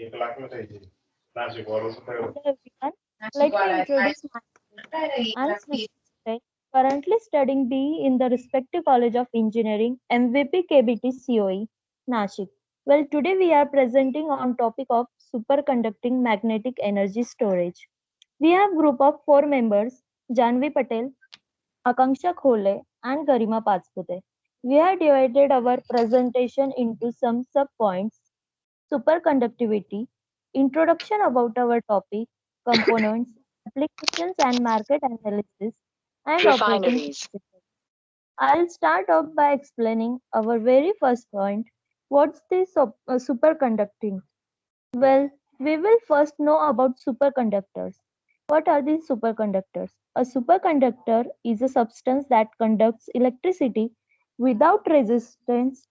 Hello everyone. Let me introduce myself. I'm Srishti Patel, currently studying BE in the respective College of Engineering, MVP KBT COE, Nashik. Well, today we are presenting on topic of superconducting magnetic energy storage. We have group of 4 members, Janvi Patel, Akanksha Khole, and Garima Pachpute. We have divided our presentation into some sub-points: superconductivity, introduction about our topic, components, applications and market analysis, and operating Refineries. principles. I'll start off by explaining our very first point. What's the superconducting? Well, we will first know about superconductors. What are these superconductors? A superconductor is a substance that conducts electricity without resistance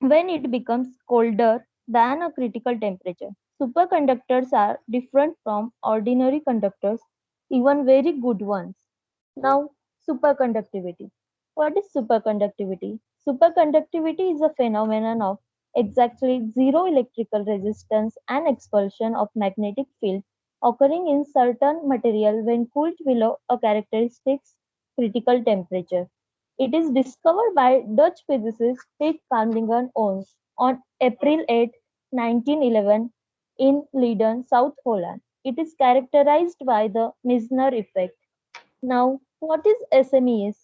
when it becomes colder than a critical temperature. Superconductors are different from ordinary conductors, even very good ones. Now, superconductivity. What is superconductivity? Superconductivity is a phenomenon of exactly zero electrical resistance and expulsion of magnetic field occurring in certain material when cooled below a characteristic critical temperature. It is discovered by Dutch physicist Piet Camerlingh Ons on April 8, 1911 in Leiden, South Holland. It is characterized by the Meissner effect. Now, what is SMES?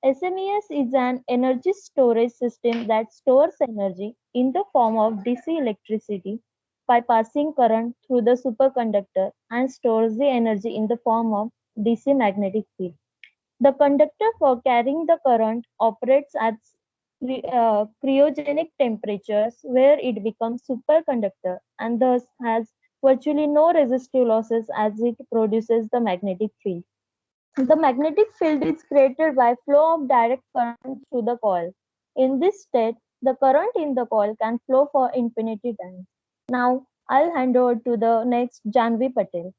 SMES is an energy storage system that stores energy in the form of DC electricity by passing current through the superconductor and stores the energy in the form of DC magnetic field. The conductor for carrying the current operates at cryogenic temperatures where it becomes superconductor and thus has virtually no resistive losses as it produces the magnetic field. The magnetic field is created by flow of direct current through the coil. In this state, the current in the coil can flow for infinity time. Now, I'll hand over to the next Janvi Patel.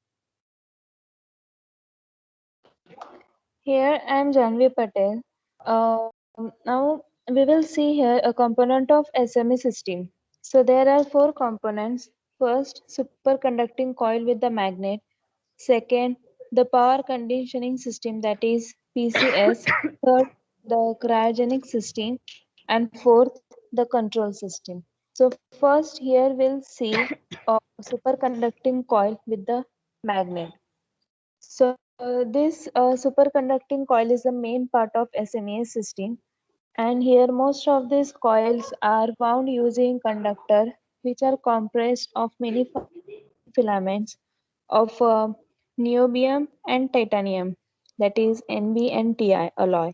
Here I am Janvi Patel. Now we will see here a component of SME system. So there are four components. First, superconducting coil with the magnet. Second, the power conditioning system, that is PCS. Third, the cryogenic system. And fourth, the control system. So first here we'll see a superconducting coil with the magnet. So this superconducting coil is the main part of SMES system, and here most of these coils are wound using conductor which are compressed of many filaments of niobium and titanium, that is Nb and Ti alloy,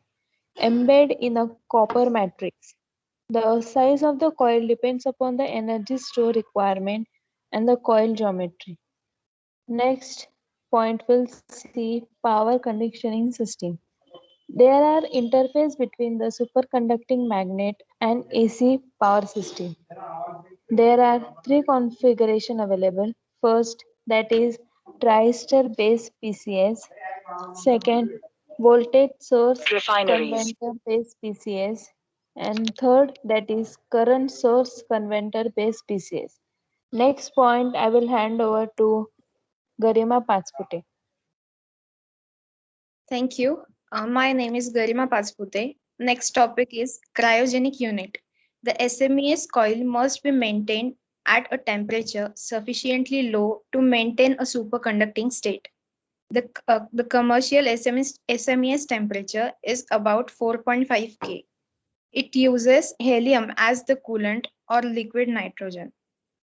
embedded in a copper matrix. The size of the coil depends upon the energy store requirement and the coil geometry. Next point will see power conditioning system. There are interface between the superconducting magnet and AC power system. There are three configuration available. First, that is tristor base PCS. Second, voltage source Refineries. converter base PCS. And third, that is current source converter base PCS. Next point, I will hand over to Garima Pachpute. Thank you. My name is Garima Pachpute. Next topic is cryogenic unit. The SMES coil must be maintained at a temperature sufficiently low to maintain a superconducting state. The commercial SMES temperature is about 4.5 K. It uses helium as the coolant or liquid nitrogen.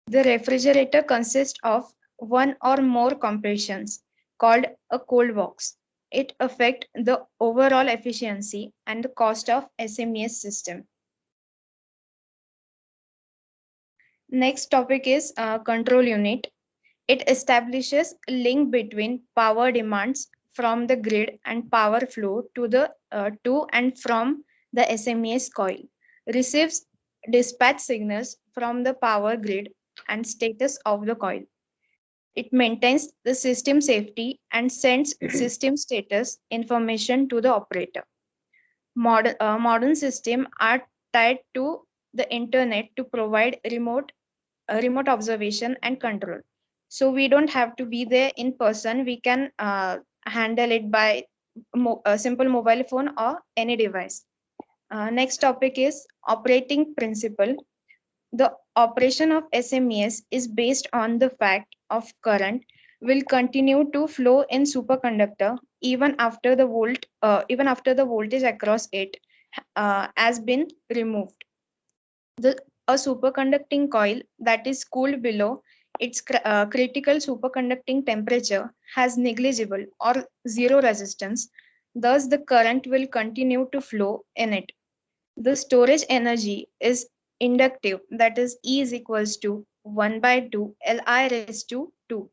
The refrigerator consists of one or more compressions called a cold box. It affects the overall efficiency and the cost of SMES system. Next topic is control unit. It establishes a link between power demands from the grid and power flow to and from the SMES coil. Receives dispatch signals from the power grid and status of the coil. It maintains the system safety and sends system status information to the operator. Modern systems are tied to the internet to provide remote remote observation and control. So we don't have to be there in person. We can handle it by a simple mobile phone or any device. Next topic is operating principle. The operation of SMES is based on the fact of current will continue to flow in superconductor even after the voltage across it has been removed. A superconducting coil that is cooled below its critical superconducting temperature has negligible or zero resistance. Thus, the current will continue to flow in it. The storage energy is inductive, that is E is equals to 1 by 2 Li raised to 2.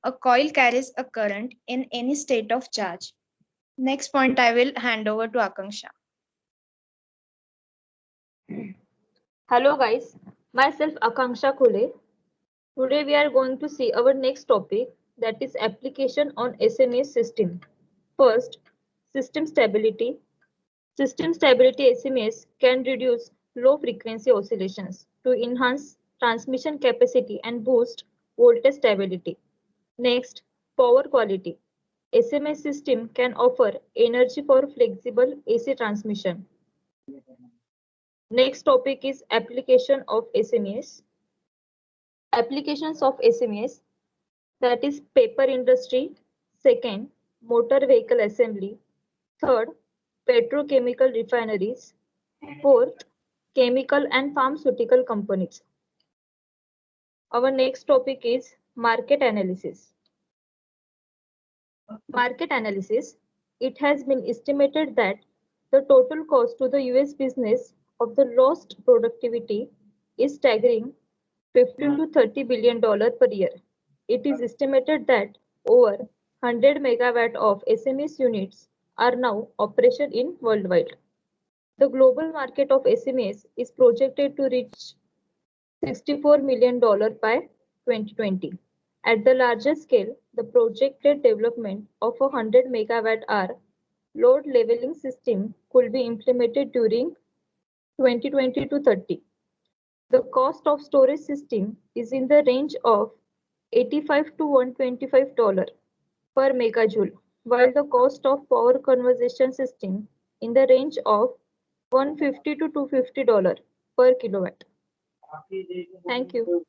A coil carries a current in any state of charge. Next point I will hand over to Akanksha. Hello guys, myself Akanksha Khule. Today we are going to see our next topic, that is application on SMS system. First, system stability. System stability SMS can reduce low frequency oscillations to enhance transmission capacity and boost voltage stability. Next, power quality. SMS system can offer energy for flexible AC transmission. Next topic is application of SMEs. Applications of SMEs, that is paper industry. Second, motor vehicle assembly. Third, petrochemical refineries. Fourth, chemical and pharmaceutical companies. Our next topic is market analysis. Market analysis. It has been estimated that the total cost to the US business of the lost productivity is staggering 15 to 30 billion dollar per year. It is estimated that over 100 megawatt of SMS units are now operational in worldwide. The global market of SMS is projected to reach $64 million by 2020. At the larger scale, the projected development of a 100 megawatt hour load leveling system could be implemented during 2020 to 30. The cost of storage system is in the range of $85 to $125 per megajoule, while the cost of power conversion system in the range of $150 to $250 per kilowatt. Thank you.